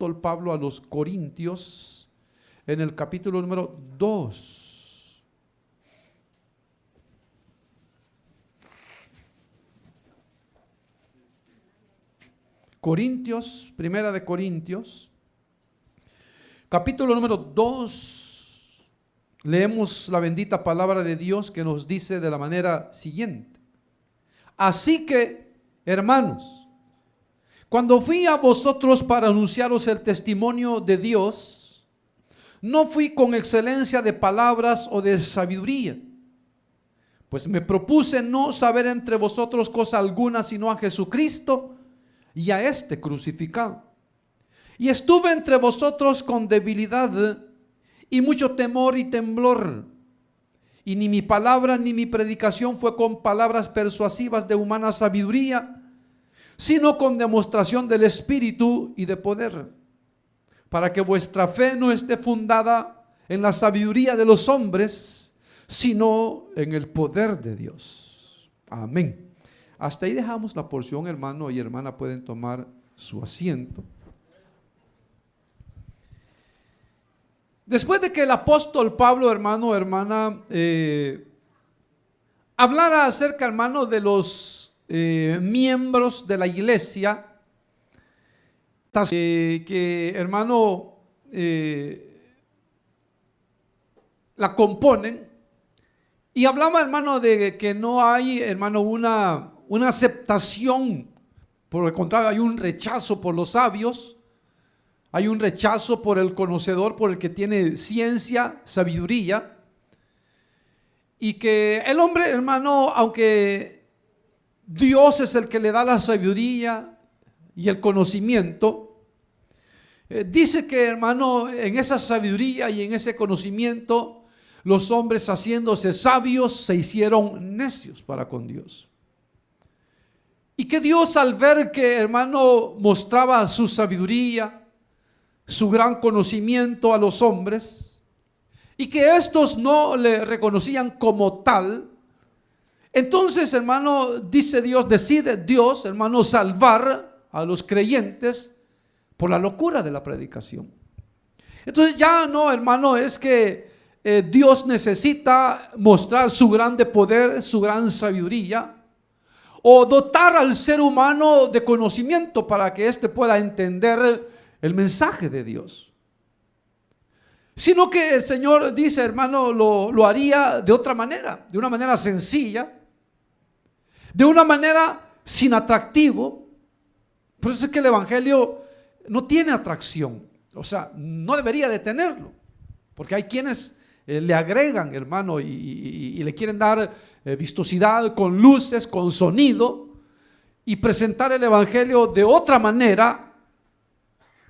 apóstol Pablo a los Corintios en el capítulo número 2. Corintios, primera de Corintios, capítulo número 2, leemos la bendita palabra de Dios que nos dice de la manera siguiente: así que, hermanos, cuando fui a vosotros para anunciaros el testimonio de Dios, no fui con excelencia de palabras o de sabiduría, pues me propuse no saber entre vosotros cosa alguna sino a Jesucristo y a este crucificado. Y estuve entre vosotros con debilidad y mucho temor y temblor. Y ni mi palabra ni mi predicación fue con palabras persuasivas de humana sabiduría, sino con demostración del Espíritu y de poder, para que vuestra fe no esté fundada en la sabiduría de los hombres, sino en el poder de Dios. Amén. Hasta ahí dejamos la porción, hermano y hermana, pueden tomar su asiento. Después de que el apóstol Pablo, hermano, hermana, hablara acerca, hermano, de los miembros de la iglesia, que, hermano, la componen, y hablaba, hermano, de que no hay, hermano, una aceptación, por el contrario, hay un rechazo por los sabios, hay un rechazo por el conocedor, por el que tiene ciencia, sabiduría, y que el hombre, hermano, aunque Dios es el que le da la sabiduría y el conocimiento, dice que, hermano, en esa sabiduría y en ese conocimiento, los hombres, haciéndose sabios, se hicieron necios para con Dios. Y que Dios, al ver que, hermano, mostraba su sabiduría, su gran conocimiento a los hombres, y que estos no le reconocían como tal, entonces, hermano, decide Dios, hermano, salvar a los creyentes por la locura de la predicación. Entonces ya no, hermano, es que Dios necesita mostrar su grande poder, su gran sabiduría, o dotar al ser humano de conocimiento para que éste pueda entender el mensaje de Dios, sino que el Señor dice, hermano, lo haría de otra manera, de una manera sencilla, de una manera sin atractivo. Por eso es que el evangelio no tiene atracción, o sea, no debería de tenerlo, porque hay quienes le agregan, hermano, y le quieren dar vistosidad con luces, con sonido, y presentar el evangelio de otra manera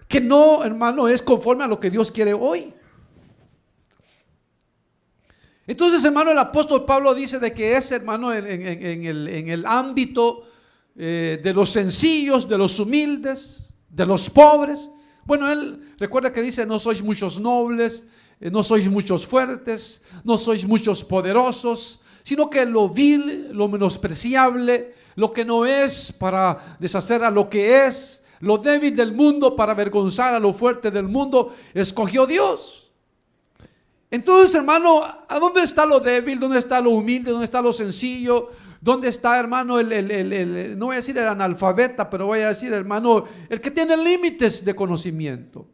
que no, hermano, es conforme a lo que Dios quiere hoy. Entonces, hermano, el apóstol Pablo dice de que es, hermano, en el ámbito de los sencillos, de los humildes, de los pobres. Bueno, él recuerda que dice: no sois muchos nobles, no sois muchos fuertes, no sois muchos poderosos, sino que lo vil, lo menospreciable, lo que no es, para deshacer a lo que es, lo débil del mundo para avergonzar a lo fuerte del mundo, escogió Dios. Entonces, hermano, ¿a dónde está lo débil? ¿Dónde está lo humilde? ¿Dónde está lo sencillo? ¿Dónde está, hermano, no voy a decir el analfabeta, pero voy a decir, hermano, el que tiene límites de conocimiento?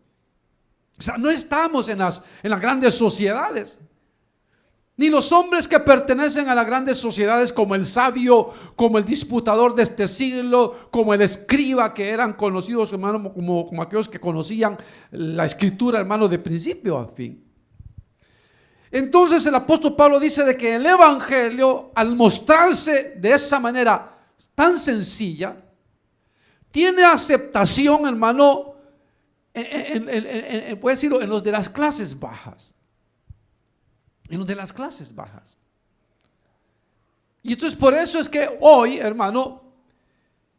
O sea, no estamos en las grandes sociedades, ni los hombres que pertenecen a las grandes sociedades, como el sabio, como el disputador de este siglo, como el escriba, que eran conocidos, hermano, como aquellos que conocían la escritura, hermano, de principio a fin. Entonces el apóstol Pablo dice de que el evangelio, al mostrarse de esa manera tan sencilla, tiene aceptación, hermano, puede decirlo, en los de las clases bajas. En los de las clases bajas. Y entonces por eso es que hoy, hermano,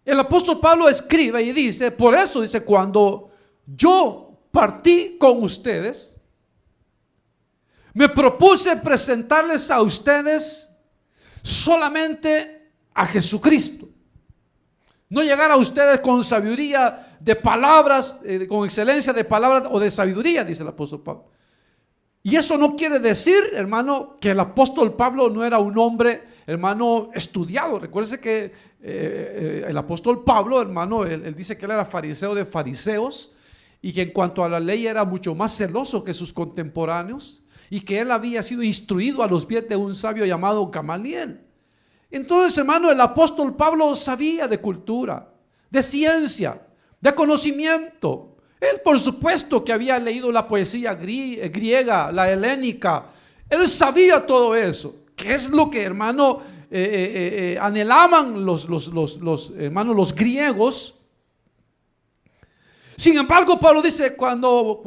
el apóstol Pablo escribe y dice, por eso dice, cuando yo partí con ustedes, me propuse presentarles a ustedes solamente a Jesucristo. No llegar a ustedes con sabiduría de palabras, con excelencia de palabras o de sabiduría, dice el apóstol Pablo. Y eso no quiere decir, hermano, que el apóstol Pablo no era un hombre, hermano, estudiado. Recuérdese que el apóstol Pablo, hermano, él dice que él era fariseo de fariseos y que en cuanto a la ley era mucho más celoso que sus contemporáneos y que él había sido instruido a los pies de un sabio llamado Gamaliel. Entonces, hermano, el apóstol Pablo sabía de cultura, de ciencia, de conocimiento. Él, por supuesto, que había leído la poesía griega, la helénica. Él sabía todo eso. ¿Qué es lo que, hermano, anhelaban los hermanos, los griegos? Sin embargo, Pablo dice, cuando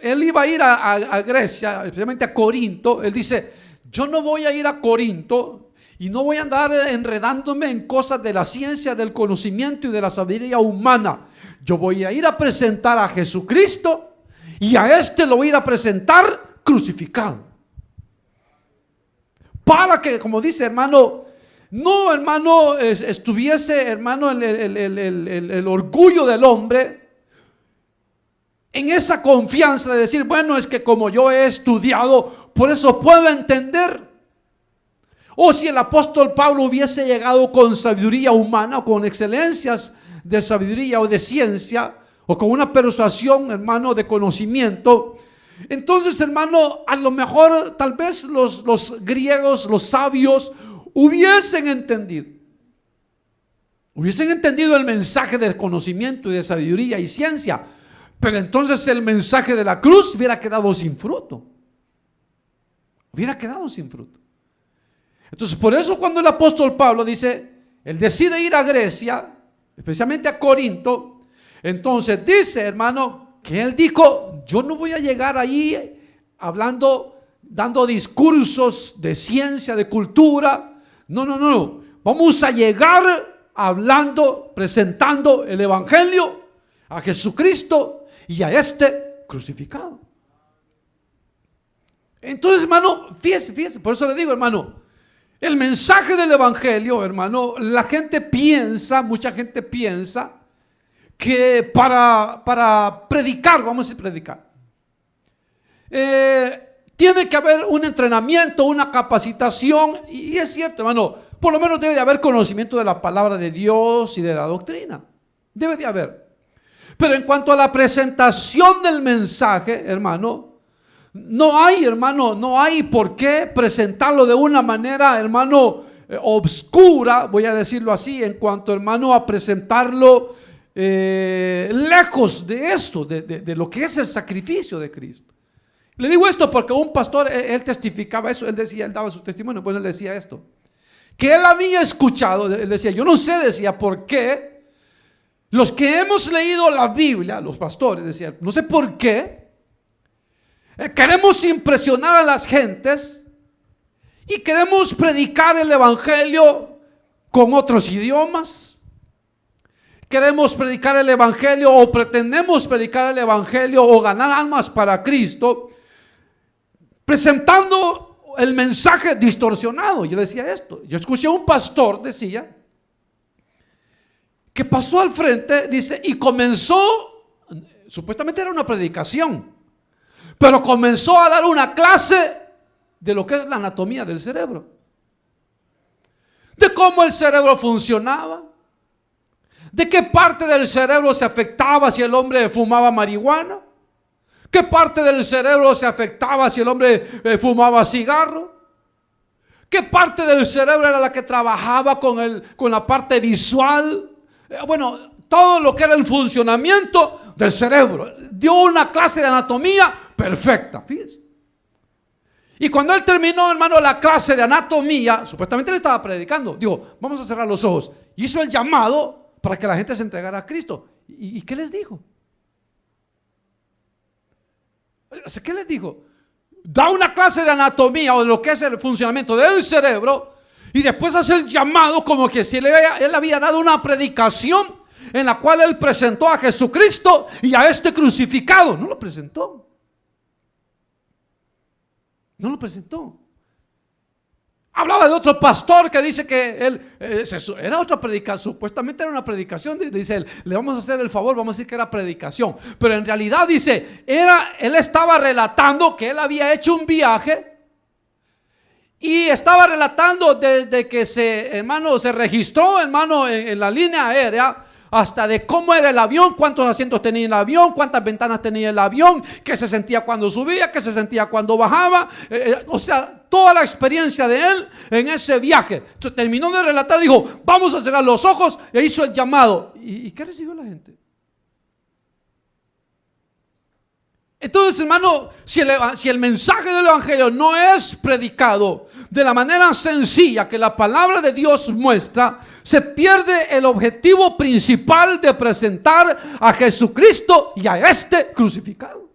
él iba a ir a Grecia, especialmente a Corinto, él dice, yo no voy a ir a Corinto y no voy a andar enredándome en cosas de la ciencia, del conocimiento y de la sabiduría humana. Yo voy a ir a presentar a Jesucristo y a este lo voy a ir a presentar crucificado. Para que, como dice, hermano, no, hermano, estuviese, hermano, el orgullo del hombre en esa confianza de decir, bueno, es que como yo he estudiado, por eso puedo entender. O si el apóstol Pablo hubiese llegado con sabiduría humana, o con excelencias de sabiduría o de ciencia, o con una persuasión, hermano, de conocimiento, entonces, hermano, a lo mejor tal vez los griegos, los sabios, hubiesen entendido el mensaje de conocimiento y de sabiduría y ciencia, pero entonces el mensaje de la cruz hubiera quedado sin fruto. Entonces, por eso cuando el apóstol Pablo dice, él decide ir a Grecia, especialmente a Corinto, entonces dice, hermano, que él dijo, yo no voy a llegar ahí hablando, dando discursos de ciencia, de cultura. No. Vamos a llegar hablando, presentando el evangelio a Jesucristo y a este crucificado. Entonces, hermano, fíjese, por eso le digo, hermano, el mensaje del evangelio, hermano, mucha gente piensa que para predicar, vamos a decir predicar, tiene que haber un entrenamiento, una capacitación, y es cierto, hermano, por lo menos debe de haber conocimiento de la palabra de Dios y de la doctrina, debe de haber. Pero en cuanto a la presentación del mensaje, hermano, no hay por qué presentarlo de una manera, hermano, obscura, voy a decirlo así, en cuanto, hermano, a presentarlo lejos de esto, de lo que es el sacrificio de Cristo. Le digo esto porque un pastor, él testificaba eso, él daba su testimonio, pues él decía esto, que él había escuchado, él decía, yo no sé, decía, por qué los que hemos leído la Biblia, los pastores, decían, no sé por qué, queremos impresionar a las gentes y queremos predicar el evangelio con otros idiomas. Queremos predicar el evangelio o pretendemos predicar el evangelio o ganar almas para Cristo, presentando el mensaje distorsionado. Yo decía esto. Yo escuché a un pastor, decía, que pasó al frente, dice, y comenzó, supuestamente era una predicación, pero comenzó a dar una clase de lo que es la anatomía del cerebro, de cómo el cerebro funcionaba, de qué parte del cerebro se afectaba si el hombre fumaba marihuana, qué parte del cerebro se afectaba si el hombre fumaba cigarro, qué parte del cerebro era la que trabajaba con la parte visual, bueno, todo lo que era el funcionamiento del cerebro. Dio una clase de anatomía perfecta, fíjense. Y cuando él terminó, hermano, la clase de anatomía, supuestamente él estaba predicando, digo, vamos a cerrar los ojos, hizo el llamado para que la gente se entregara a Cristo. ¿Y qué les dijo? ¿Qué les dijo? Da una clase de anatomía o de lo que es el funcionamiento del cerebro y después hace el llamado como que si él había dado una predicación en la cual él presentó a Jesucristo y a este crucificado. No lo presentó. Hablaba de otro pastor que dice que él era otra predicación, supuestamente era una predicación, dice él, le vamos a hacer el favor, vamos a decir que era predicación, pero en realidad dice, él estaba relatando que él había hecho un viaje y estaba relatando desde que se registró, hermano, en la línea aérea, hasta de cómo era el avión, cuántos asientos tenía el avión, cuántas ventanas tenía el avión, qué se sentía cuando subía, qué se sentía cuando bajaba, o sea, toda la experiencia de él en ese viaje. Entonces terminó de relatar, dijo, vamos a cerrar los ojos, e hizo el llamado. ¿Y qué recibió la gente? Entonces, hermano, si el mensaje del evangelio no es predicado de la manera sencilla que la palabra de Dios muestra, se pierde el objetivo principal de presentar a Jesucristo y a este crucificado.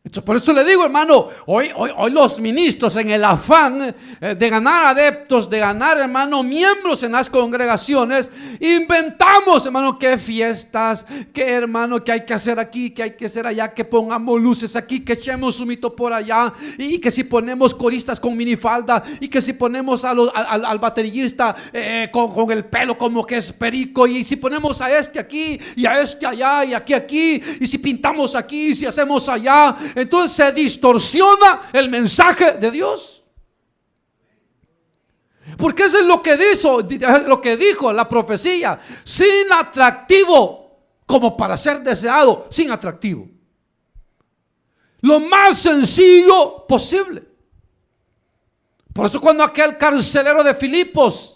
Entonces, por eso le digo, hermano, hoy los ministros, en el afán de ganar adeptos, de ganar, hermano, miembros en las congregaciones, inventamos, hermano, que fiestas, que, hermano, que hay que hacer aquí, que hay que hacer allá, que pongamos luces aquí, que echemos humito por allá, y que si ponemos coristas con minifalda, y que si ponemos al baterista con el pelo como que es perico, y si ponemos a este aquí, y a este allá, y aquí, y si pintamos aquí, y si hacemos allá, entonces se distorsiona el mensaje de Dios. Porque eso es lo que dijo la profecía: sin atractivo como para ser deseado, sin atractivo. Lo más sencillo posible. Por eso cuando aquel carcelero de Filipos,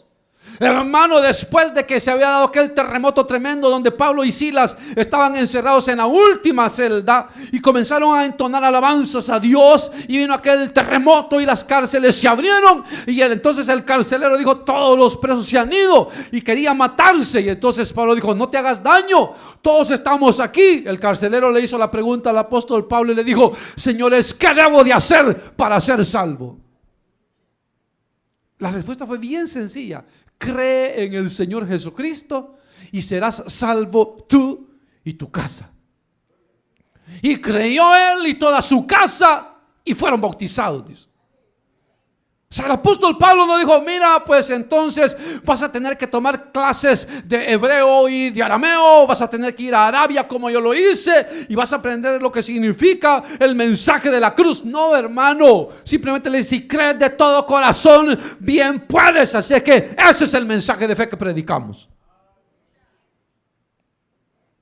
hermano, después de que se había dado aquel terremoto tremendo donde Pablo y Silas estaban encerrados en la última celda y comenzaron a entonar alabanzas a Dios, y vino aquel terremoto y las cárceles se abrieron, y entonces el carcelero dijo: todos los presos se han ido, y quería matarse. Y entonces Pablo dijo: no te hagas daño, todos estamos aquí. El carcelero le hizo la pregunta al apóstol Pablo y le dijo: señores, ¿qué debo de hacer para ser salvo? La respuesta fue bien sencilla: cree en el Señor Jesucristo y serás salvo tú y tu casa. Y creyó él y toda su casa y fueron bautizados, dice. O sea, el apóstol Pablo no dijo: mira, pues entonces vas a tener que tomar clases de hebreo y de arameo, vas a tener que ir a Arabia como yo lo hice, y vas a aprender lo que significa el mensaje de la cruz. No, hermano, simplemente le dice: si crees de todo corazón, bien puedes. Así es que ese es el mensaje de fe que predicamos.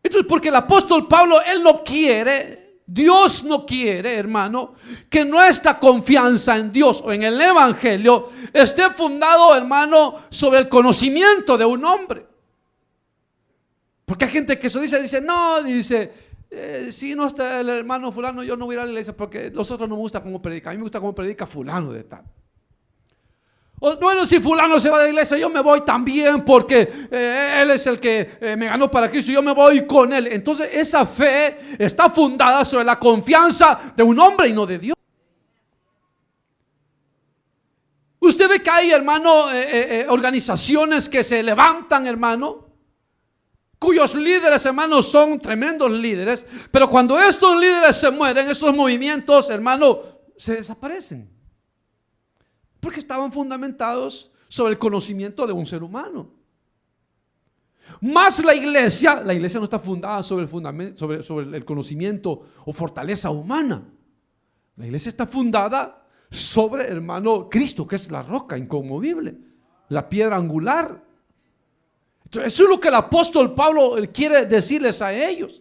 Entonces, porque el apóstol Pablo, él no quiere, Dios no quiere, hermano, que nuestra confianza en Dios o en el evangelio esté fundado, hermano, sobre el conocimiento de un hombre. Porque hay gente que eso dice, no, dice, si no está el hermano fulano, yo no voy a ir a la iglesia porque los otros no me gusta cómo predica. A mí me gusta cómo predica fulano de tal. Bueno, si fulano se va de la iglesia, yo me voy también porque él es el que me ganó para Cristo, yo me voy con él. Entonces esa fe está fundada sobre la confianza de un hombre y no de Dios. Usted ve que hay, hermano, organizaciones que se levantan, hermano, cuyos líderes, hermano, son tremendos líderes, pero cuando estos líderes se mueren, esos movimientos, hermano, se desaparecen. Porque estaban fundamentados sobre el conocimiento de un ser humano. Más la iglesia no está fundada sobre el fundamento, sobre el conocimiento o fortaleza humana. La iglesia está fundada sobre, hermano, Cristo, que es la roca inconmovible, la piedra angular. Entonces, eso es lo que el apóstol Pablo quiere decirles a ellos.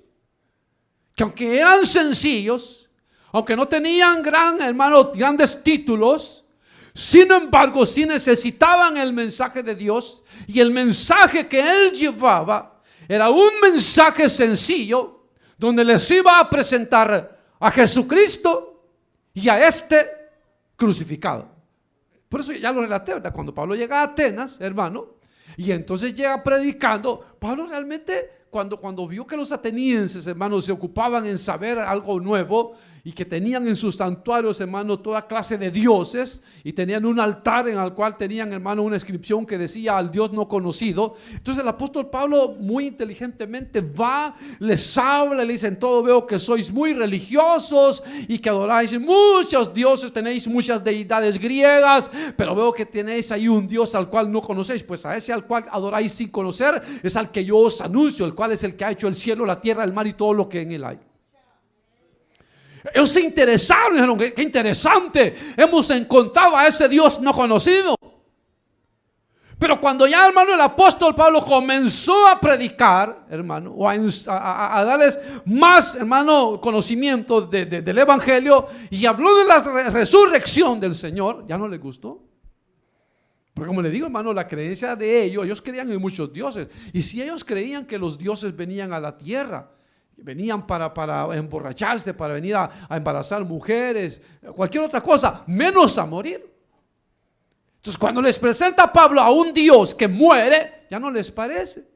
Que aunque eran sencillos, aunque no tenían grandes títulos, sin embargo, sí necesitaban el mensaje de Dios, y el mensaje que él llevaba era un mensaje sencillo donde les iba a presentar a Jesucristo y a este crucificado. Por eso ya lo relaté, ¿verdad? Cuando Pablo llega a Atenas, hermano, y entonces llega predicando, Pablo realmente cuando vio que los atenienses, hermanos, se ocupaban en saber algo nuevo y que tenían en sus santuarios, hermano, toda clase de dioses, y tenían un altar en el cual tenían, hermano, una inscripción que decía al Dios no conocido. Entonces el apóstol Pablo muy inteligentemente va, les habla, le dicen: todo veo que sois muy religiosos y que adoráis muchos dioses, tenéis muchas deidades griegas, pero veo que tenéis ahí un Dios al cual no conocéis. Pues a ese al cual adoráis sin conocer es al que yo os anuncio, el cual es el que ha hecho el cielo, la tierra, el mar y todo lo que en él hay. Ellos se interesaron, dijeron: qué interesante, hemos encontrado a ese Dios no conocido. Pero cuando ya, hermano, el apóstol Pablo comenzó a predicar, hermano, o a darles más, hermano, conocimiento del evangelio, y habló de la resurrección del Señor, ya no les gustó. Porque como le digo, hermano, la creencia de ellos creían en muchos dioses. Y si ellos creían que los dioses venían a la tierra, venían para emborracharse, para venir a embarazar mujeres, cualquier otra cosa, menos a morir. Entonces cuando les presenta Pablo a un Dios que muere, ya no les parece.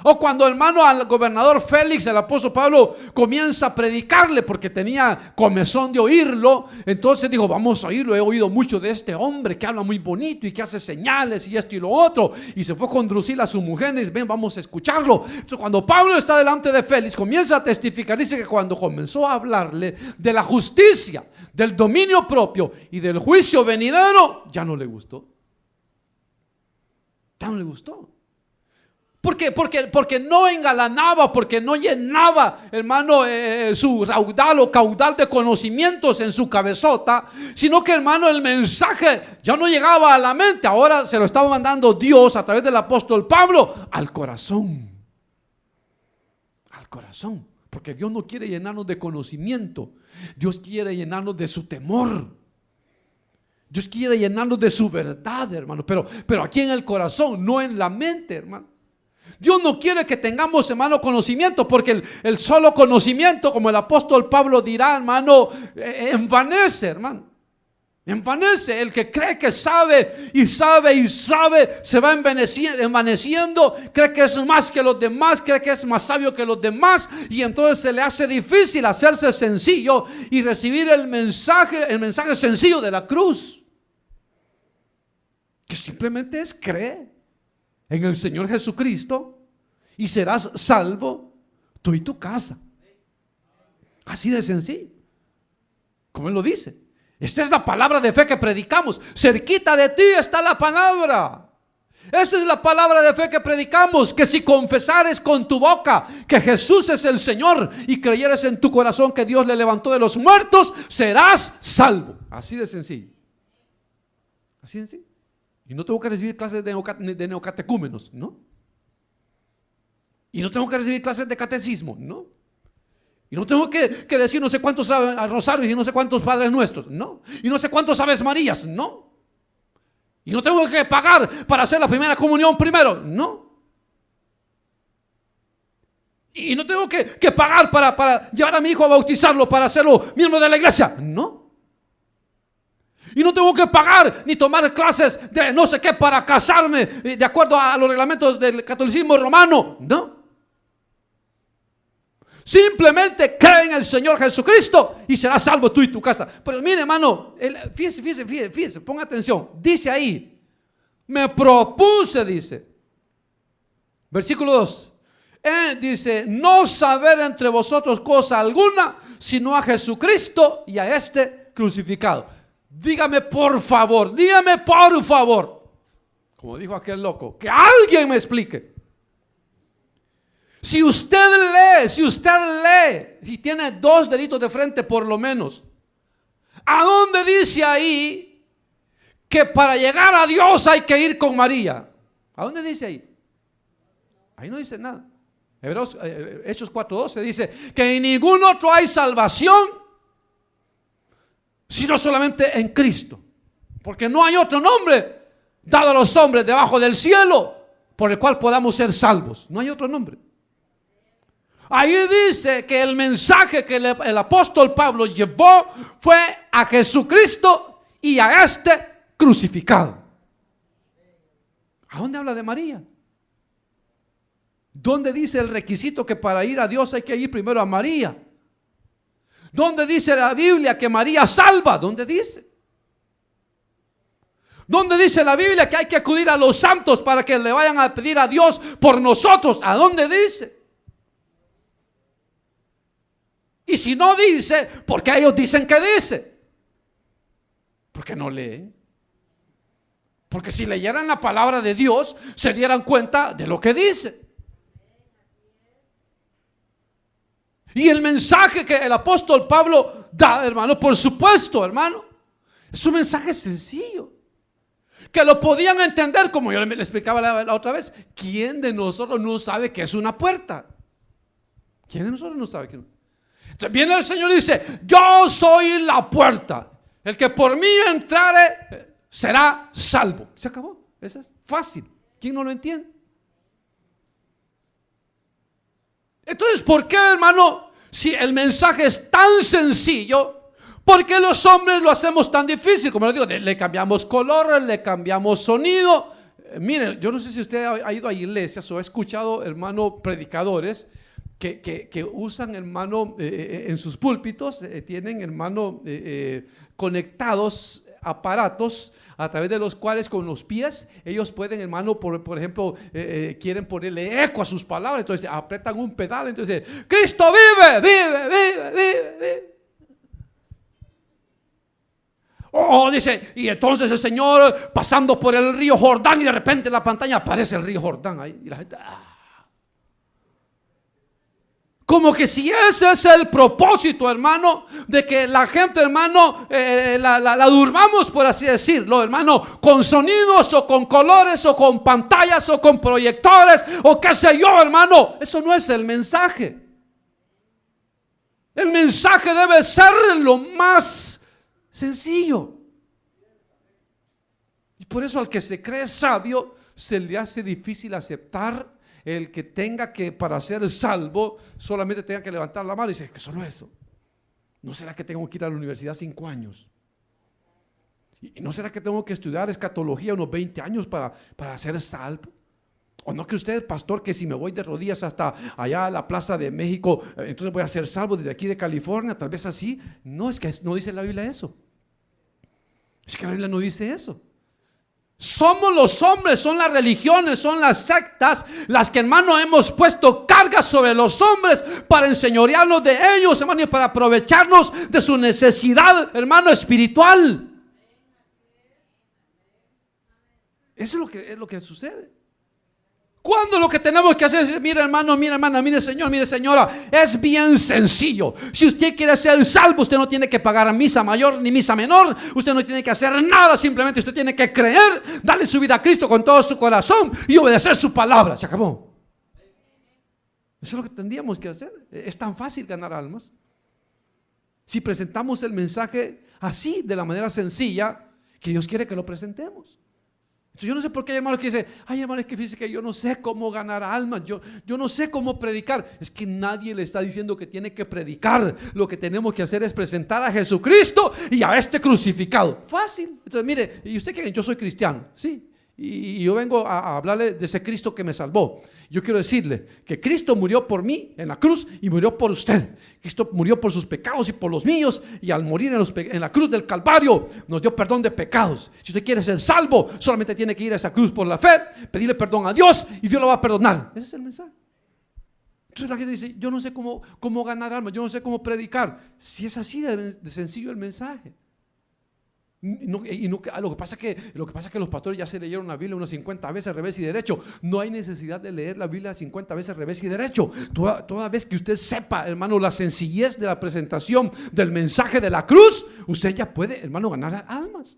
O cuando, hermano, al gobernador Félix, el apóstol Pablo comienza a predicarle porque tenía comezón de oírlo, entonces dijo: vamos a oírlo, he oído mucho de este hombre que habla muy bonito y que hace señales y esto y lo otro, y se fue a conducir a su mujer y dice: ven, vamos a escucharlo. Entonces cuando Pablo está delante de Félix, comienza a testificar, dice que cuando comenzó a hablarle de la justicia, del dominio propio y del juicio venidero, ya no le gustó. Ya no le gustó. Porque no engalanaba, porque no llenaba, hermano, su raudal o caudal de conocimientos en su cabezota, sino que, hermano, el mensaje ya no llegaba a la mente. Ahora se lo estaba mandando Dios a través del apóstol Pablo al corazón. Al corazón. Porque Dios no quiere llenarnos de conocimiento, Dios quiere llenarnos de su temor. Dios quiere llenarnos de su verdad, hermano, pero aquí en el corazón, no en la mente, hermano. Dios no quiere que tengamos, hermano, conocimiento, porque el solo conocimiento, como el apóstol Pablo dirá, hermano, envanece, hermano. Envanece. El que cree que sabe y sabe y sabe, se va envaneciendo, cree que es más que los demás, cree que es más sabio que los demás, y entonces se le hace difícil hacerse sencillo y recibir el mensaje sencillo de la cruz, que simplemente es: cree en el Señor Jesucristo y serás salvo tú y tu casa. Así de sencillo. Como Él lo dice. Esta es la palabra de fe que predicamos. Cerquita de ti está la palabra. Esa es la palabra de fe que predicamos. Que si confesares con tu boca que Jesús es el Señor y creyeres en tu corazón que Dios le levantó de los muertos, serás salvo. Así de sencillo. Así de sencillo. Y no tengo que recibir clases de neocatecúmenos, ¿no? Y no tengo que recibir clases de catecismo, ¿no? Y no tengo que decir no sé cuántos rosarios y no sé cuántos Padres Nuestros, ¿no? Y no sé cuántos Aves Marías, ¿no? Y no tengo que pagar para hacer la primera comunión primero, ¿no? Y no tengo que pagar para llevar a mi hijo a bautizarlo, para hacerlo miembro de la iglesia, ¿no? Y no tengo que pagar ni tomar clases de no sé qué para casarme de acuerdo a los reglamentos del catolicismo romano. No. Simplemente cree en el Señor Jesucristo y serás salvo tú y tu casa. Pero mire, hermano, fíjese, ponga atención. Dice ahí: me propuse, dice. Versículo 2. Dice: no saber entre vosotros cosa alguna, sino a Jesucristo y a este crucificado. Dígame por favor, como dijo aquel loco, que alguien me explique. Si usted lee, si tiene 2 deditos de frente por lo menos, ¿a dónde dice ahí que para llegar a Dios hay que ir con María? ¿A dónde dice ahí? Ahí no dice nada. Hechos 4:12 dice que en ningún otro hay salvación sino solamente en Cristo, porque no hay otro nombre dado a los hombres debajo del cielo por el cual podamos ser salvos. No hay otro nombre. Ahí dice que el mensaje que el apóstol Pablo llevó fue a Jesucristo y a este crucificado. ¿A dónde habla de María? ¿Dónde dice el requisito que para ir a Dios hay que ir primero a María? ¿Dónde dice la Biblia que María salva? ¿Dónde dice? ¿Dónde dice la Biblia que hay que acudir a los santos para que le vayan a pedir a Dios por nosotros? ¿A dónde dice? Y si no dice, ¿por qué ellos dicen que dice? Porque no leen. Porque si leyeran la palabra de Dios, se dieran cuenta de lo que dice. Y el mensaje que el apóstol Pablo da, hermano, por supuesto, hermano, es un mensaje sencillo, que lo podían entender, como yo le explicaba la otra vez. ¿Quién de nosotros no sabe que es una puerta? ¿Quién de nosotros no sabe que no? Entonces viene el Señor y dice: yo soy la puerta, el que por mí entrare será salvo. Se acabó. Eso es fácil. ¿Quién no lo entiende? Entonces, ¿por qué, hermano, si el mensaje es tan sencillo, por qué los hombres lo hacemos tan difícil? Como les digo, le cambiamos color, le cambiamos sonido. Miren, yo no sé si usted ha ido a iglesias o ha escuchado, hermano, predicadores que usan, hermano, en sus púlpitos, tienen, hermano, conectados aparatos a través de los cuales con los pies ellos pueden, hermano, por ejemplo, quieren ponerle eco a sus palabras, entonces apretan un pedal, entonces Cristo vive, vive, vive, vive, vive. Dice, y entonces el Señor pasando por el río Jordán, y de repente en la pantalla aparece el río Jordán ahí, y la gente como que si ese es el propósito, hermano, de que la gente, hermano, la durmamos, por así decirlo, hermano, con sonidos o con colores o con pantallas o con proyectores o qué sé yo, hermano. Eso no es el mensaje. El mensaje debe ser lo más sencillo. Y por eso al que se cree sabio se le hace difícil aceptar el que tenga que, para ser salvo, solamente tenga que levantar la mano y decir: ¿qué solo eso? ¿No será que tengo que ir a la universidad 5 años? ¿Y no será que tengo que estudiar escatología unos 20 años para ser salvo? ¿O no que usted, pastor, que si me voy de rodillas hasta allá a la Plaza de México, entonces voy a ser salvo desde aquí de California? Tal vez así. No, es que no dice la Biblia eso. Es que la Biblia no dice eso. Somos los hombres, son las religiones, son las sectas las que, hermano, hemos puesto cargas sobre los hombres para enseñorearnos de ellos, hermano, y para aprovecharnos de su necesidad, hermano, espiritual. Eso es lo que sucede. Cuando lo que tenemos que hacer es: mire, hermano, mire, hermana, mire, señor, mire, señora, es bien sencillo. Si usted quiere ser salvo, usted no tiene que pagar misa mayor ni misa menor. Usted no tiene que hacer nada, simplemente usted tiene que creer, darle su vida a Cristo con todo su corazón y obedecer su palabra. Se acabó. Eso es lo que tendríamos que hacer. Es tan fácil ganar almas. Si presentamos el mensaje así, de la manera sencilla que Dios quiere que lo presentemos. Yo no sé por qué hay hermanos que dicen: ay, hermano, es que fíjese que yo no sé cómo ganar almas, yo no sé cómo predicar. Es que nadie le está diciendo que tiene que predicar. Lo que tenemos que hacer es presentar a Jesucristo y a este crucificado. Fácil. Entonces, mire, ¿y usted qué? Yo soy cristiano, sí, y yo vengo a hablarle de ese Cristo que me salvó. Yo quiero decirle que Cristo murió por mí en la cruz y murió por usted. Cristo murió por sus pecados y por los míos, y al morir en la cruz del Calvario nos dio perdón de pecados. Si usted quiere ser salvo, solamente tiene que ir a esa cruz por la fe, pedirle perdón a Dios y Dios lo va a perdonar. Ese es el mensaje. Entonces la gente dice: yo no sé cómo ganar almas, yo no sé cómo predicar. Si es así de sencillo el mensaje. Lo que pasa es que los pastores ya se leyeron la Biblia unas 50 veces revés y derecho. No hay necesidad de leer la Biblia 50 veces revés y derecho. Toda vez que usted sepa, hermano, la sencillez de la presentación del mensaje de la cruz, usted ya puede, hermano, ganar almas.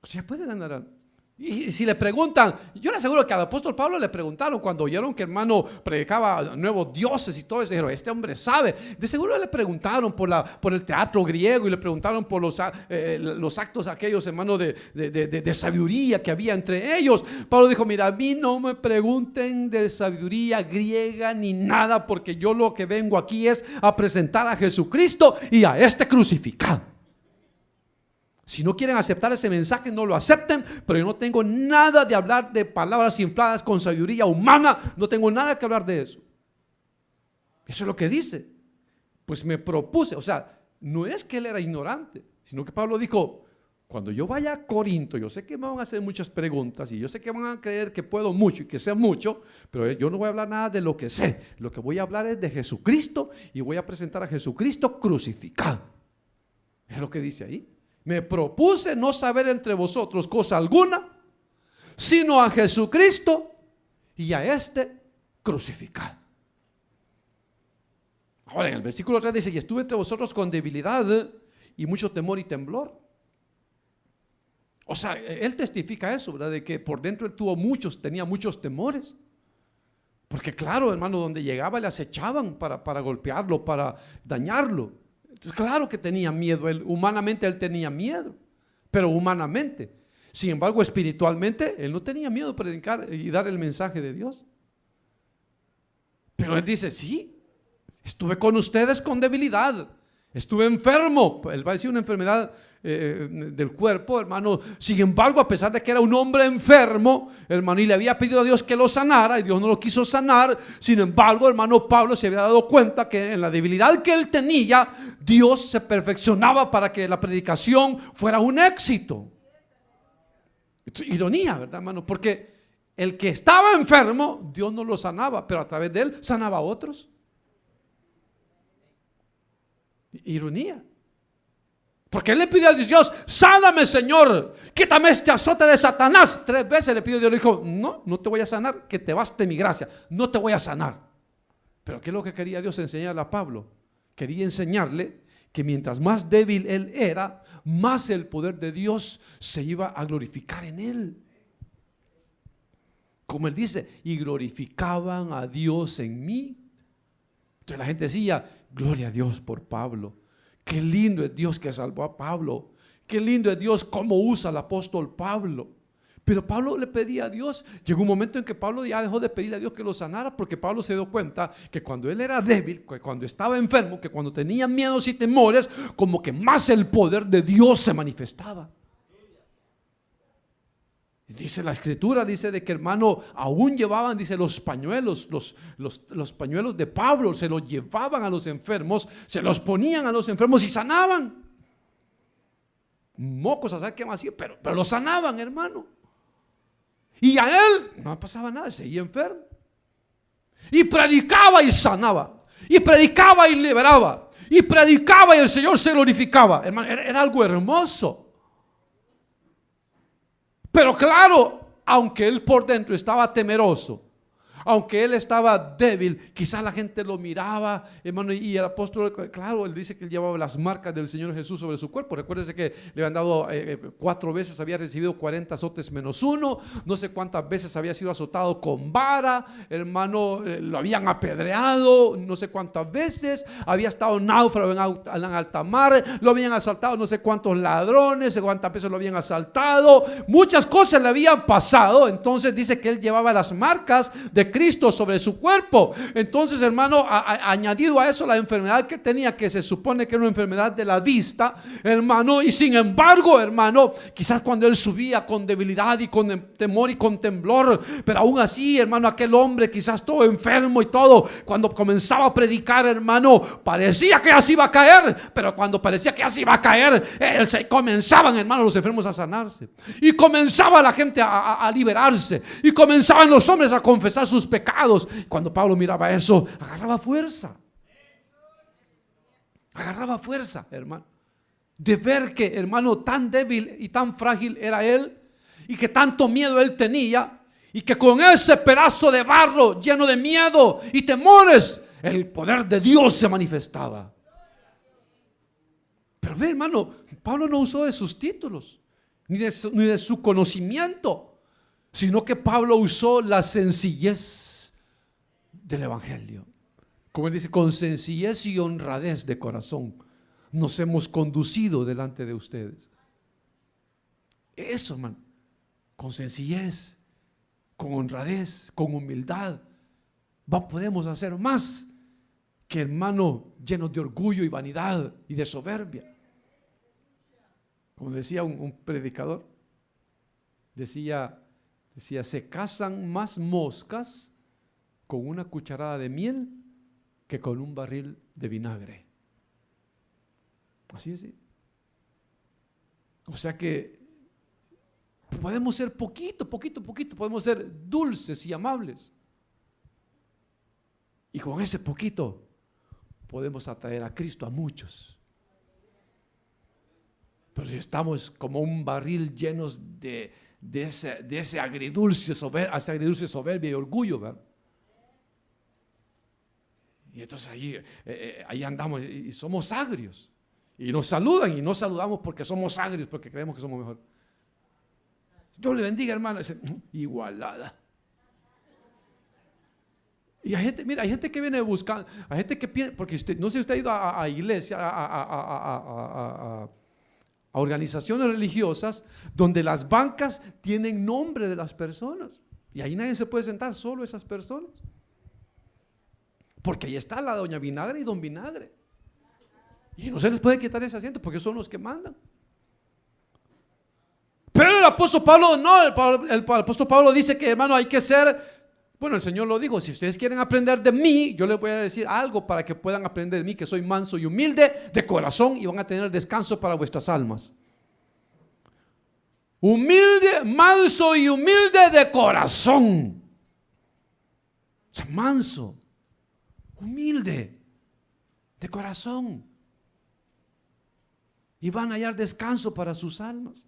Usted ya puede ganar almas. Y si le preguntan, yo le aseguro que al apóstol Pablo le preguntaron cuando oyeron que hermano predicaba nuevos dioses y todo eso, dijeron: este hombre sabe. De seguro le preguntaron por el teatro griego, y le preguntaron por los actos aquellos, hermano, de sabiduría que había entre ellos. Pablo dijo: mira, a mí no me pregunten de sabiduría griega ni nada, porque yo lo que vengo aquí es a presentar a Jesucristo y a este crucificado. Si no quieren aceptar ese mensaje, no lo acepten, pero yo no tengo nada de hablar de palabras infladas con sabiduría humana. No tengo nada que hablar de eso. Eso es lo que dice. pues me propuse, o sea, no es que él era ignorante, sino que Pablo dijo, cuando yo vaya a Corinto, yo sé que me van a hacer muchas preguntas y yo sé que van a creer que puedo mucho y que sé mucho, pero yo no voy a hablar nada de lo que sé. Lo que voy a hablar es de Jesucristo y voy a presentar a Jesucristo crucificado. Es lo que dice ahí. Me propuse no saber entre vosotros cosa alguna, sino a Jesucristo y a este crucificado. Ahora en el versículo 3 dice, y estuve entre vosotros con debilidad y mucho temor y temblor. O sea, él testifica eso, ¿verdad? De que por dentro él tenía muchos temores. Porque claro, hermano, donde llegaba le acechaban para golpearlo, para dañarlo. Entonces claro que tenía miedo, humanamente él tenía miedo, pero humanamente. Sin embargo, espiritualmente, él no tenía miedo de predicar y dar el mensaje de Dios. Pero él dice, sí, estuve con ustedes con debilidad, estuve enfermo. Él va a decir una enfermedad del cuerpo, hermano. Sin embargo, a pesar de que era un hombre enfermo, hermano, y le había pedido a Dios que lo sanara, y Dios no lo quiso sanar. Sin embargo, hermano, Pablo se había dado cuenta que en la debilidad que él tenía, Dios se perfeccionaba para que la predicación fuera un éxito. Ironía, ¿verdad, hermano? Porque el que estaba enfermo, Dios no lo sanaba, pero a través de él sanaba a otros. Ironía. Porque él le pidió a Dios, sáname, Señor, quítame este azote de Satanás. 3 veces le pidió a Dios, le dijo, no te voy a sanar, que te baste mi gracia, no te voy a sanar. Pero ¿qué es lo que quería Dios enseñarle a Pablo? Quería enseñarle que mientras más débil él era, más el poder de Dios se iba a glorificar en él. Como él dice, y glorificaban a Dios en mí. Entonces la gente decía, gloria a Dios por Pablo. Qué lindo es Dios que salvó a Pablo. Qué lindo es Dios cómo usa al apóstol Pablo. Pero Pablo le pedía a Dios. Llegó un momento en que Pablo ya dejó de pedirle a Dios que lo sanara, porque Pablo se dio cuenta que cuando él era débil, que cuando estaba enfermo, que cuando tenía miedos y temores, como que más el poder de Dios se manifestaba. Dice la escritura, dice de que, hermano, aún llevaban, dice, los pañuelos, los pañuelos de Pablo, se los llevaban a los enfermos, se los ponían a los enfermos y sanaban. Mocos a saber qué más hacía, pero lo sanaban, hermano. Y a él no pasaba nada, seguía enfermo. Y predicaba y sanaba. Y predicaba y liberaba. Y predicaba y el Señor se glorificaba. Hermano, era algo hermoso. Pero claro, aunque él por dentro estaba temeroso, aunque él estaba débil, quizás la gente lo miraba, hermano, y el apóstol, claro, él dice que él llevaba las marcas del Señor Jesús sobre su cuerpo. Recuérdese que le habían dado 4 veces, había recibido 40 azotes menos 1, no sé cuántas veces había sido azotado con vara, hermano, lo habían apedreado, no sé cuántas veces, había estado náufrago en alta mar, lo habían asaltado no sé cuántos ladrones, no sé cuántas veces lo habían asaltado, muchas cosas le habían pasado. Entonces dice que él llevaba las marcas de Cristo sobre su cuerpo. Entonces, hermano, añadido a eso la enfermedad que tenía, que se supone que era una enfermedad de la vista, hermano, y sin embargo, hermano, quizás cuando él subía con debilidad y con temor y con temblor, pero aún así, hermano, aquel hombre quizás todo enfermo y todo, cuando comenzaba a predicar, hermano, parecía que así iba a caer, pero cuando parecía que así iba a caer, comenzaban, hermano, los enfermos a sanarse, y comenzaba la gente a liberarse, y comenzaban los hombres a confesar sus pecados. Cuando Pablo miraba eso, agarraba fuerza, hermano, de ver que, hermano, tan débil y tan frágil era él, y que tanto miedo él tenía, y que con ese pedazo de barro lleno de miedo y temores, el poder de Dios se manifestaba. Pero ve, hermano, Pablo no usó de sus títulos ni de su conocimiento, sino que Pablo usó la sencillez del evangelio. Como él dice, con sencillez y honradez de corazón nos hemos conducido delante de ustedes. Eso, hermano, con sencillez, con honradez, con humildad, podemos hacer más que, hermano, llenos de orgullo y vanidad y de soberbia. Como decía un predicador, decía, se cazan más moscas con una cucharada de miel que con un barril de vinagre. Así es. ¿Sí? O sea que podemos ser poquito, podemos ser dulces y amables. Y con ese poquito podemos atraer a Cristo a muchos. Pero si estamos como un barril llenos de ese agridulce soberbia y orgullo, ¿verdad? Y entonces ahí andamos y somos agrios. Y nos saludan y no saludamos porque somos agrios, porque creemos que somos mejor. Dios le bendiga, hermano. Igualada. Y hay gente, mira, hay gente que viene buscando, hay gente que piensa, porque no sé si usted ha ido a iglesia, a organizaciones religiosas, donde las bancas tienen nombre de las personas. Y ahí nadie se puede sentar, solo esas personas. Porque ahí está la doña Vinagre y don Vinagre. Y no se les puede quitar ese asiento porque son los que mandan. Pero el apóstol Pablo no, el apóstol Pablo dice que, hermano, hay que ser, bueno, el Señor lo dijo, si ustedes quieren aprender de mí, yo les voy a decir algo para que puedan aprender de mí, que soy manso y humilde de corazón y van a tener descanso para vuestras almas. Humilde, manso y humilde de corazón. O sea, manso, humilde de corazón. Y van a hallar descanso para sus almas.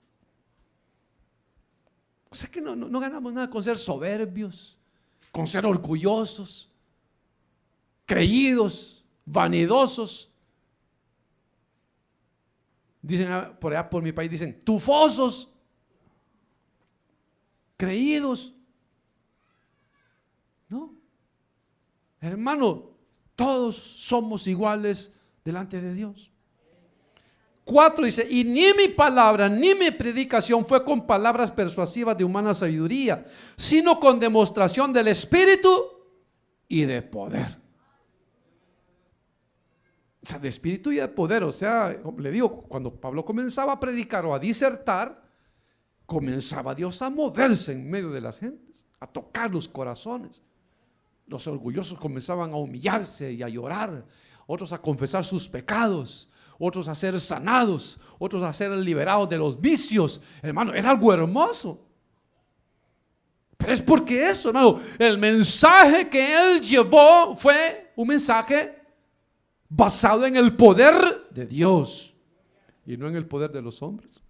O sea que no ganamos nada con ser soberbios, con ser orgullosos, creídos, vanidosos. Dicen por allá por mi país, dicen tufosos, creídos. No, hermano, todos somos iguales delante de Dios. 4 dice, y ni mi palabra ni mi predicación fue con palabras persuasivas de humana sabiduría, sino con demostración del Espíritu y de poder. O sea, de espíritu y de poder. O sea, le digo, cuando Pablo comenzaba a predicar o a disertar, comenzaba Dios a moverse en medio de las gentes, a tocar los corazones. Los orgullosos comenzaban a humillarse y a llorar, otros a confesar sus pecados, otros a ser sanados, otros a ser liberados de los vicios. Hermano, era algo hermoso. Pero es porque eso, hermano, el mensaje que él llevó fue un mensaje basado en el poder de Dios y no en el poder de los hombres.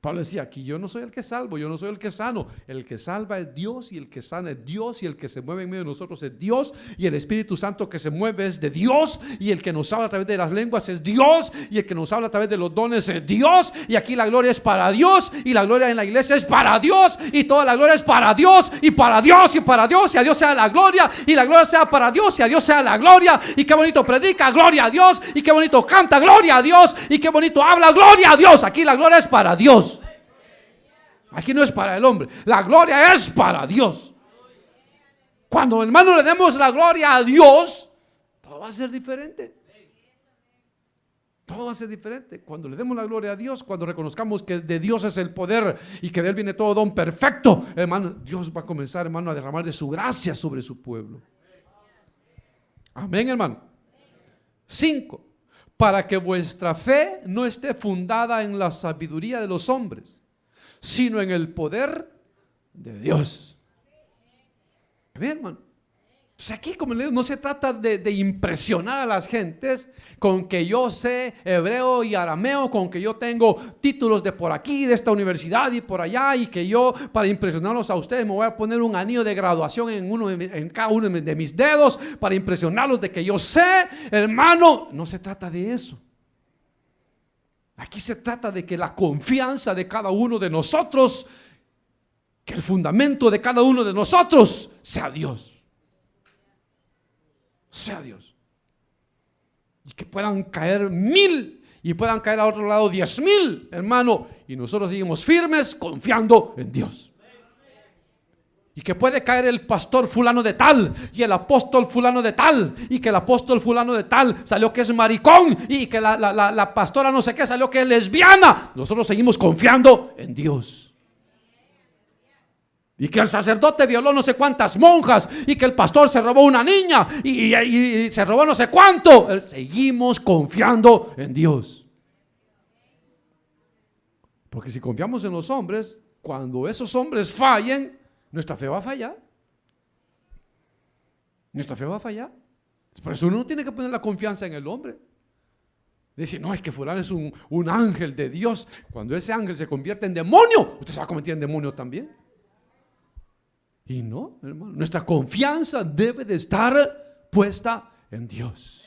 Pablo decía, aquí yo no soy el que salvo, yo no soy el que sano. El que salva es Dios y el que sana es Dios y el que se mueve en medio de nosotros es Dios y el Espíritu Santo que se mueve es de Dios y el que nos habla a través de las lenguas es Dios y el que nos habla a través de los dones es Dios y aquí la gloria es para Dios y la gloria en la iglesia es para Dios y toda la gloria es para Dios y para Dios y para Dios y a Dios sea la gloria y la gloria sea para Dios y a Dios sea la gloria y qué bonito predica, gloria a Dios y qué bonito canta, gloria a Dios y qué bonito habla, gloria a Dios. Aquí la gloria es para Dios. Aquí no es para el hombre, la gloria es para Dios. Cuando, hermano, le demos la gloria a Dios, todo va a ser diferente. Todo va a ser diferente. Cuando le demos la gloria a Dios, cuando reconozcamos que de Dios es el poder y que de Él viene todo don perfecto, hermano, Dios va a comenzar, hermano, a derramar de su gracia sobre su pueblo. Amén, hermano. 5. Para que vuestra fe no esté fundada en la sabiduría de los hombres, sino en el poder de Dios. Amén, hermano. O sea, aquí, como le digo, no se trata de impresionar a las gentes con que yo sé hebreo y arameo, con que yo tengo títulos de por aquí, de esta universidad y por allá, y que yo, para impresionarlos a ustedes, me voy a poner un anillo de graduación en cada uno de mis dedos, para impresionarlos de que yo sé, hermano. No se trata de eso. Aquí se trata de que la confianza de cada uno de nosotros, que el fundamento de cada uno de nosotros sea Dios. Sea Dios. Y que puedan caer 1000 y puedan caer al otro lado 10,000, hermano, y nosotros seguimos firmes confiando en Dios. Y que puede caer el pastor fulano de tal y el apóstol fulano de tal y que el apóstol fulano de tal salió que es maricón y que la pastora no sé qué salió que es lesbiana. Nosotros seguimos confiando en Dios. Y que el sacerdote violó no sé cuántas monjas, y que el pastor se robó una niña, y se robó no sé cuánto. Seguimos confiando en Dios. Porque si confiamos en los hombres, cuando esos hombres fallen, nuestra fe va a fallar. Nuestra fe va a fallar. Por eso uno no tiene que poner la confianza en el hombre. Decir, no, es que fulano es un ángel de Dios. Cuando ese ángel se convierte en demonio, usted se va a convertir en demonio también. Y no, hermano, nuestra confianza debe de estar puesta en Dios.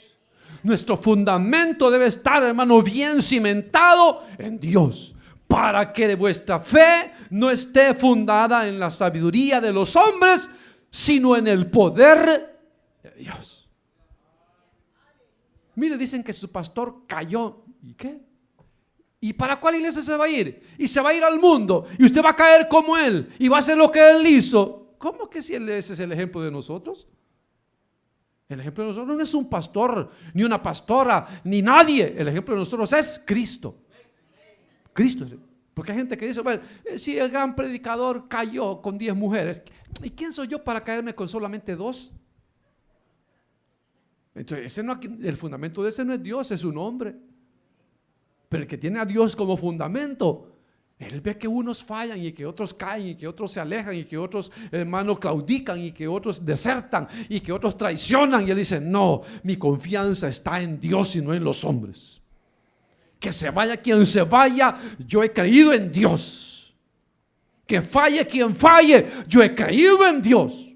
Nuestro fundamento debe estar, hermano, bien cimentado en Dios, para que vuestra fe no esté fundada en la sabiduría de los hombres, sino en el poder de Dios. Mire, dicen que su pastor cayó. ¿Y qué? ¿Y para cuál iglesia se va a ir? Y se va a ir al mundo, y usted va a caer como él, y va a hacer lo que él hizo. ¿Cómo que si ese es el ejemplo de nosotros? El ejemplo de nosotros no es un pastor, ni una pastora, ni nadie. El ejemplo de nosotros es Cristo. Cristo. Porque hay gente que dice, bueno, si el gran predicador cayó con 10 mujeres, ¿y quién soy yo para caerme con solamente 2? Entonces, el fundamento de ese no es Dios, es un hombre. Pero el que tiene a Dios como fundamento, él ve que unos fallan y que otros caen y que otros se alejan y que otros, hermanos, claudican y que otros desertan y que otros traicionan. Y él dice, no, mi confianza está en Dios y no en los hombres. Que se vaya quien se vaya, yo he creído en Dios. Que falle quien falle, yo he creído en Dios.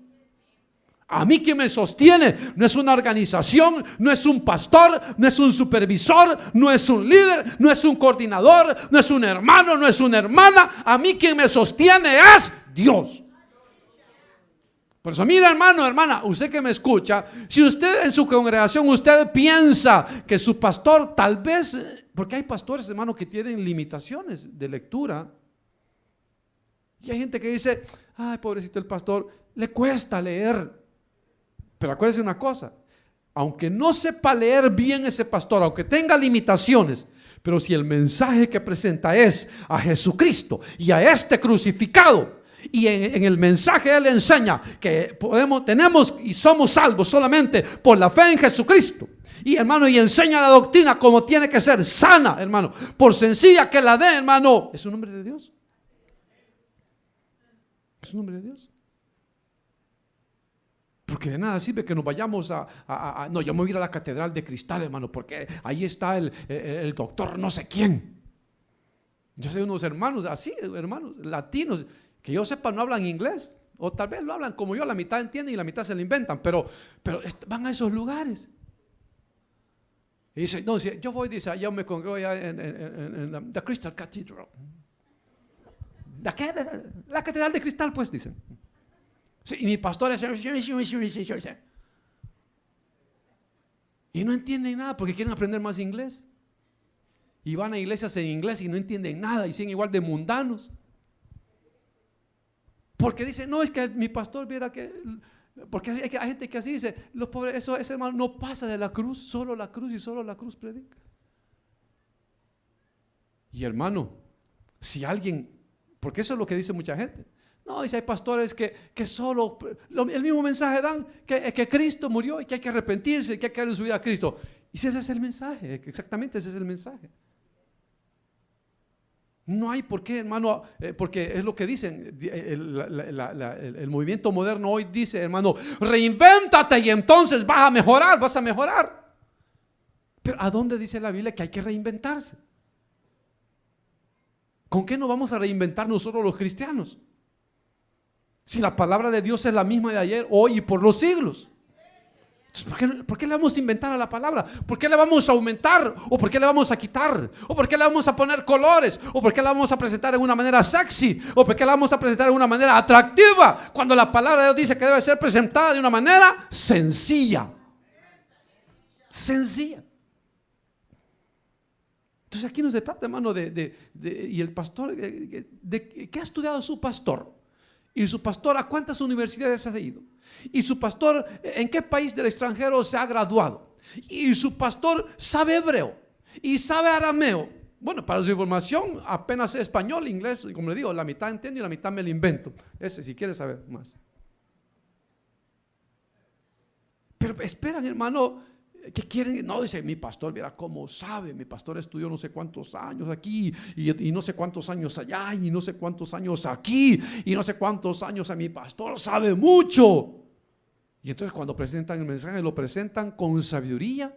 A mí quien me sostiene no es una organización, no es un pastor, no es un supervisor, no es un líder, no es un coordinador, no es un hermano, no es una hermana. A mí quien me sostiene es Dios. Por eso, mira, hermano, hermana, usted que me escucha, si usted en su congregación usted piensa que su pastor tal vez, porque hay pastores, hermano, que tienen limitaciones de lectura, y hay gente que dice, ay, pobrecito el pastor, le cuesta leer. Pero acuérdese una cosa, aunque no sepa leer bien ese pastor, aunque tenga limitaciones, pero si el mensaje que presenta es a Jesucristo y a este crucificado, y en el mensaje él enseña que tenemos y somos salvos solamente por la fe en Jesucristo, y hermano, y enseña la doctrina como tiene que ser, sana, hermano, por sencilla que la dé, hermano, es un hombre de Dios. Es un hombre de Dios. Porque de nada sirve que nos vayamos no, yo me voy a ir a la catedral de cristal, hermano, porque ahí está el doctor no sé quién. Yo sé unos hermanos así, hermanos latinos, que yo sepa no hablan inglés, o tal vez lo hablan como yo, la mitad entienden y la mitad se lo inventan, pero van a esos lugares. Y dice, no, yo voy, dice, yo me congrego allá en the Crystal Cathedral. La catedral de cristal, pues, dicen. Sí, y mi pastor es... Y no entienden nada porque quieren aprender más inglés. Y van a iglesias en inglés y no entienden nada y siguen igual de mundanos. Porque dicen, no, es que mi pastor viera que... Porque hay gente que así dice, los pobres, ese hermano no pasa de la cruz, solo la cruz y solo la cruz predica. Y hermano, si alguien... Porque eso es lo que dice mucha gente. No, y si hay pastores que solo el mismo mensaje dan, que Cristo murió y que hay que arrepentirse y que hay que darle su vida a Cristo. Y si ese es el mensaje, exactamente ese es el mensaje. No hay por qué, hermano, porque es lo que dicen, el movimiento moderno hoy dice, hermano, reinvéntate y entonces vas a mejorar. Pero ¿a dónde dice la Biblia que hay que reinventarse? ¿Con qué nos vamos a reinventar nosotros los cristianos? Si la palabra de Dios es la misma de ayer, hoy y por los siglos. Entonces, ¿por qué le vamos a inventar a la palabra? ¿Por qué le vamos a aumentar? ¿O por qué le vamos a quitar? ¿O por qué le vamos a poner colores? ¿O por qué la vamos a presentar de una manera sexy? ¿O por qué la vamos a presentar de una manera atractiva? Cuando la palabra de Dios dice que debe ser presentada de una manera sencilla. Sencilla. Entonces aquí nos trata, hermano, y el pastor, ¿qué ha estudiado su pastor? Y su pastor, ¿a cuántas universidades ha ido? Y su pastor, ¿en qué país del extranjero se ha graduado? Y su pastor sabe hebreo y sabe arameo. Bueno, para su información, apenas sé español, inglés, como le digo, la mitad entiendo y la mitad me lo invento. Ese, si quieres saber más. Pero esperan, hermano, que quieren. No, dice, mi pastor, mira cómo sabe. Mi pastor estudió no sé cuántos años aquí, y no sé cuántos años allá, y no sé cuántos años aquí, y no sé cuántos años a mi pastor sabe mucho. Y entonces cuando presentan el mensaje, lo presentan con sabiduría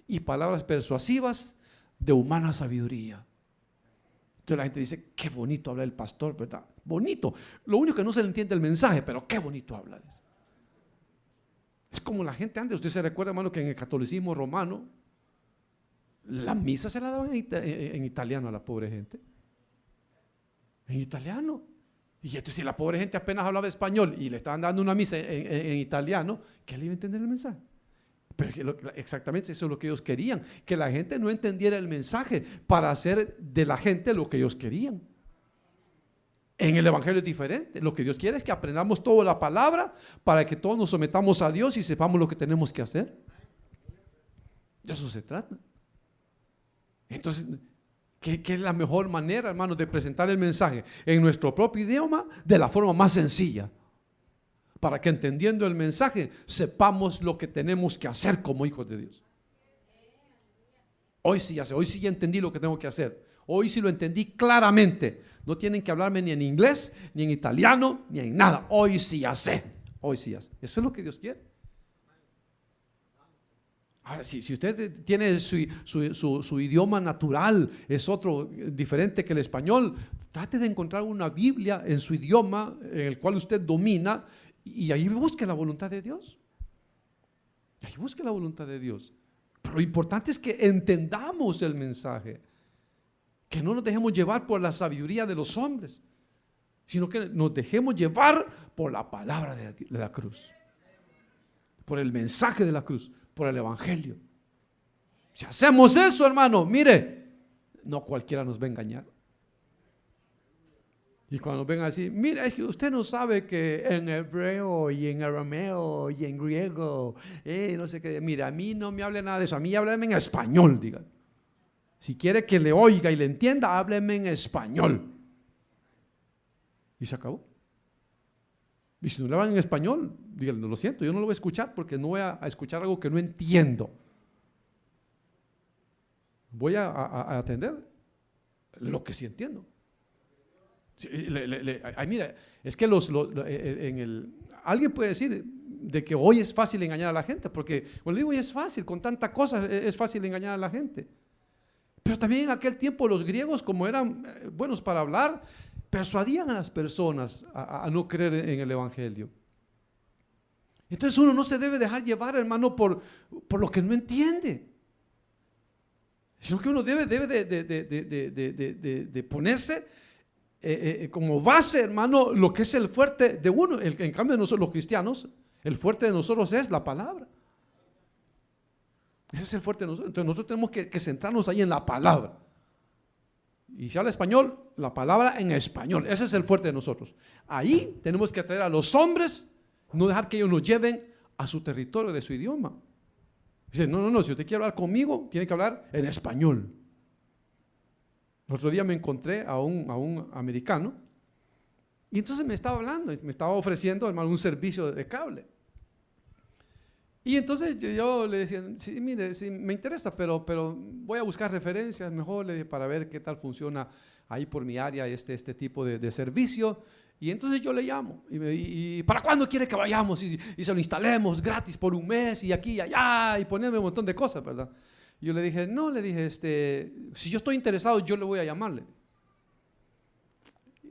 y palabras persuasivas de humana sabiduría. Entonces la gente dice, qué bonito habla el pastor, ¿verdad? Bonito. Lo único que no se le entiende el mensaje, pero qué bonito habla. Es como la gente antes. Usted se recuerda, hermano, que en el catolicismo romano la misa se la daban en italiano a la pobre gente. En italiano. Y entonces si la pobre gente apenas hablaba español y le estaban dando una misa en italiano, ¿qué le iba a entender el mensaje? Pero exactamente eso es lo que ellos querían, que la gente no entendiera el mensaje para hacer de la gente lo que ellos querían. En el evangelio es diferente. Lo que Dios quiere es que aprendamos toda la palabra para que todos nos sometamos a Dios y sepamos lo que tenemos que hacer. De eso se trata. Entonces, ¿qué es la mejor manera, hermanos, de presentar el mensaje? En nuestro propio idioma, de la forma más sencilla, para que entendiendo el mensaje sepamos lo que tenemos que hacer como hijos de Dios. Hoy sí ya sé, hoy sí ya entendí lo que tengo que hacer. Hoy sí lo entendí claramente. No tienen que hablarme ni en inglés, ni en italiano, ni en nada. Hoy sí ya sé. Hoy sí ya sé. Eso es lo que Dios quiere. Ahora, si usted tiene su idioma natural, es otro diferente que el español, trate de encontrar una Biblia en su idioma en el cual usted domina y ahí busque la voluntad de Dios. Ahí busque la voluntad de Dios. Pero lo importante es que entendamos el mensaje, que no nos dejemos llevar por la sabiduría de los hombres, sino que nos dejemos llevar por la palabra de la cruz, por el mensaje de la cruz, por el evangelio. Si hacemos eso, hermano, mire, no cualquiera nos va a engañar. Y cuando nos vengan así, mira, es que usted no sabe que en hebreo y en arameo y en griego, no sé qué, mira, a mí no me hable nada de eso, a mí hábleme en español, digan. Si quiere que le oiga y le entienda, hábleme en español. Y se acabó. Y si no le hablan en español, díganle, no, lo siento, yo no lo voy a escuchar porque no voy a escuchar algo que no entiendo. Voy a atender lo que sí entiendo. Sí, mira, es que alguien puede decir de que hoy es fácil engañar a la gente, porque, bueno, digo, hoy es fácil, con tanta cosa es fácil engañar a la gente. Pero también en aquel tiempo los griegos, como eran buenos para hablar, persuadían a las personas a no creer en el evangelio. Entonces uno no se debe dejar llevar, hermano, por lo que no entiende, sino que uno debe de ponerse como base, hermano, lo que es el fuerte de uno. En cambio, nosotros los cristianos, el fuerte de nosotros es la palabra. Ese es el fuerte de nosotros. Entonces nosotros tenemos que centrarnos ahí en la palabra. Y si habla español, la palabra en español. Ese es el fuerte de nosotros. Ahí tenemos que atraer a los hombres, no dejar que ellos nos lleven a su territorio de su idioma. Dice, no, si usted quiere hablar conmigo, tiene que hablar en español. El otro día me encontré a un americano y entonces me estaba hablando, me estaba ofreciendo, hermano, un servicio de cable. Y entonces yo le decía, sí, mire, sí, me interesa, pero voy a buscar referencias mejor para ver qué tal funciona ahí por mi área este tipo de servicio. Y entonces yo le llamo, y ¿para cuándo quiere que vayamos? Y se lo instalemos gratis por un mes, y aquí y allá, y ponerme un montón de cosas, ¿verdad? Y yo le dije, no, le dije, si yo estoy interesado, yo le voy a llamarle.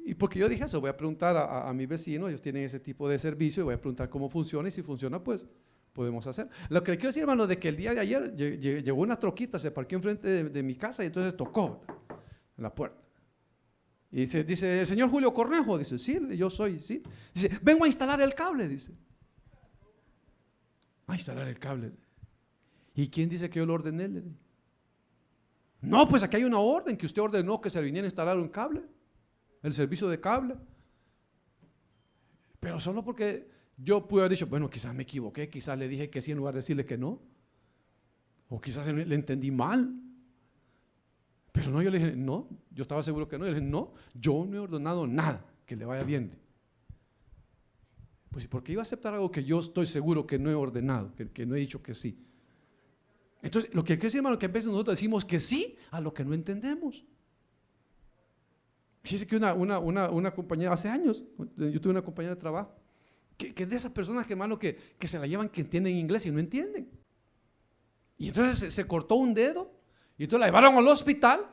Y porque yo dije eso, voy a preguntar a mi vecino, ellos tienen ese tipo de servicio, y voy a preguntar cómo funciona, y si funciona, pues podemos hacer. Lo que le quiero decir, hermano, de que el día de ayer llegó una troquita, se parqueó enfrente de mi casa, y entonces tocó en la puerta. Y dice, señor Julio Cornejo, dice, sí, yo soy, sí. Dice, vengo a instalar el cable, dice. A instalar el cable. ¿Y quién dice que yo lo ordené? No, pues aquí hay una orden que usted ordenó que se viniera a instalar un cable, el servicio de cable. Pero solo porque yo pude haber dicho, bueno, quizás me equivoqué, quizás le dije que sí en lugar de decirle que no. O quizás le entendí mal. Pero no, yo le dije, no, yo estaba seguro que no. Yo le dije, no, yo no he ordenado nada, que le vaya bien. Pues, ¿por qué iba a aceptar algo que yo estoy seguro que no he ordenado, que no he dicho que sí? Entonces, lo que quiere decir, hermano, que a veces nosotros decimos que sí a lo que no entendemos. Fíjese que una compañera, hace años, yo tuve una compañera de trabajo, que de esas personas, que, hermano, que se la llevan, que entienden inglés y no entienden. Y entonces se cortó un dedo, y entonces la llevaron al hospital.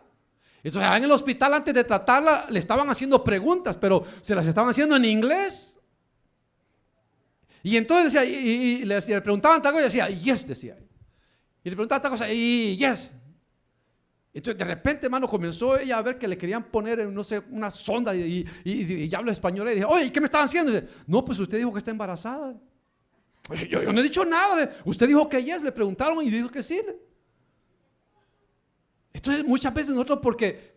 Entonces en el hospital, antes de tratarla, le estaban haciendo preguntas, pero se las estaban haciendo en inglés. Y entonces decía, y le preguntaban tal cosa y decía, yes, decía. Y le preguntaban tal cosa y yes. Entonces de repente, hermano, comenzó ella a ver que le querían poner, no sé, una sonda y ya habla español. Y dije, oye, ¿qué me estaban haciendo? Y dice, no, pues usted dijo que está embarazada. Yo no he dicho nada. Usted dijo que yes, le preguntaron y dijo que sí. Entonces muchas veces nosotros, porque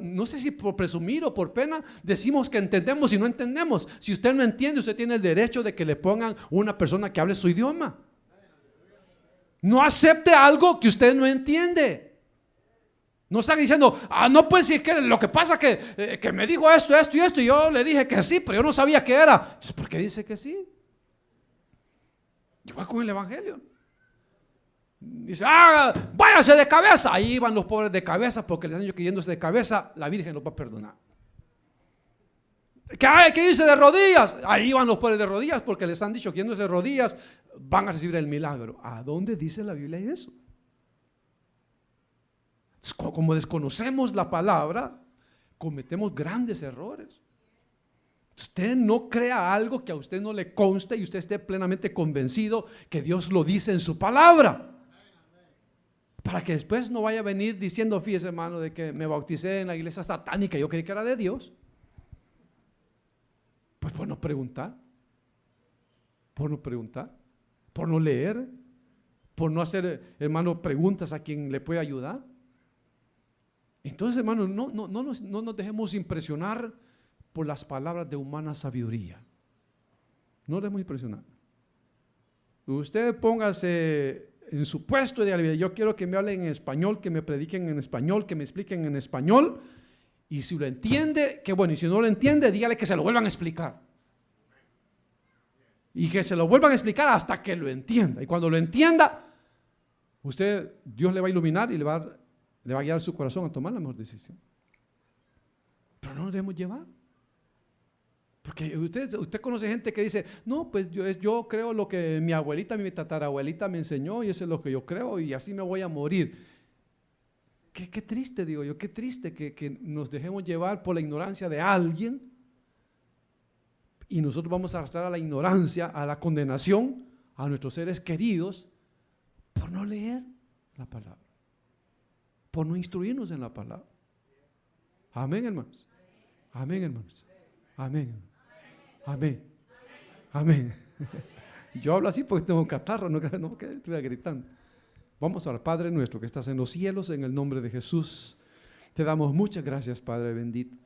no sé si por presumir o por pena, decimos que entendemos y no entendemos. Si usted no entiende, usted tiene el derecho de que le pongan una persona que hable su idioma. No acepte algo que usted no entiende. No está diciendo, no, pues si es que lo que pasa es que me dijo esto y esto, y yo le dije que sí, pero yo no sabía qué era. Entonces, ¿por qué dice que sí? Igual con el evangelio. Dice, váyase de cabeza. Ahí van los pobres de cabeza, porque les han dicho que yéndose de cabeza, la Virgen los va a perdonar. ¿Qué dice de rodillas? Ahí van los pobres de rodillas, porque les han dicho que yéndose de rodillas van a recibir el milagro. ¿A dónde dice la Biblia eso? Como desconocemos la palabra, cometemos grandes errores. Usted no crea algo que a usted no le conste y usted esté plenamente convencido que Dios lo dice en su palabra, para que después no vaya a venir diciendo, fíjese, hermano, de que me bauticé en la iglesia satánica, yo creí que era de Dios. Pues por no preguntar, por no leer, por no hacer, hermano, preguntas a quien le puede ayudar. Entonces, hermano, no nos dejemos impresionar por las palabras de humana sabiduría. No nos dejemos impresionar. Usted póngase en su puesto de yo quiero que me hablen en español, que me prediquen en español, que me expliquen en español. Y si lo entiende, qué bueno. Y si no lo entiende, dígale que se lo vuelvan a explicar. Y que se lo vuelvan a explicar hasta que lo entienda. Y cuando lo entienda, Dios le va a iluminar y le va a guiar su corazón a tomar la mejor decisión. Pero no nos debemos llevar. Porque usted conoce gente que dice, no, pues yo creo lo que mi abuelita, mi tatarabuelita me enseñó y eso es lo que yo creo y así me voy a morir. Qué triste, digo yo, qué triste que nos dejemos llevar por la ignorancia de alguien y nosotros vamos a arrastrar a la ignorancia, a la condenación, a nuestros seres queridos por no leer la palabra, por no instruirnos en la palabra. Amén, hermanos. Amén, hermanos. Amén. Amén. Amén. Yo hablo así porque tengo un catarro, no porque estuviera gritando. Vamos a orar. Padre nuestro que estás en los cielos, en el nombre de Jesús, te damos muchas gracias, Padre bendito.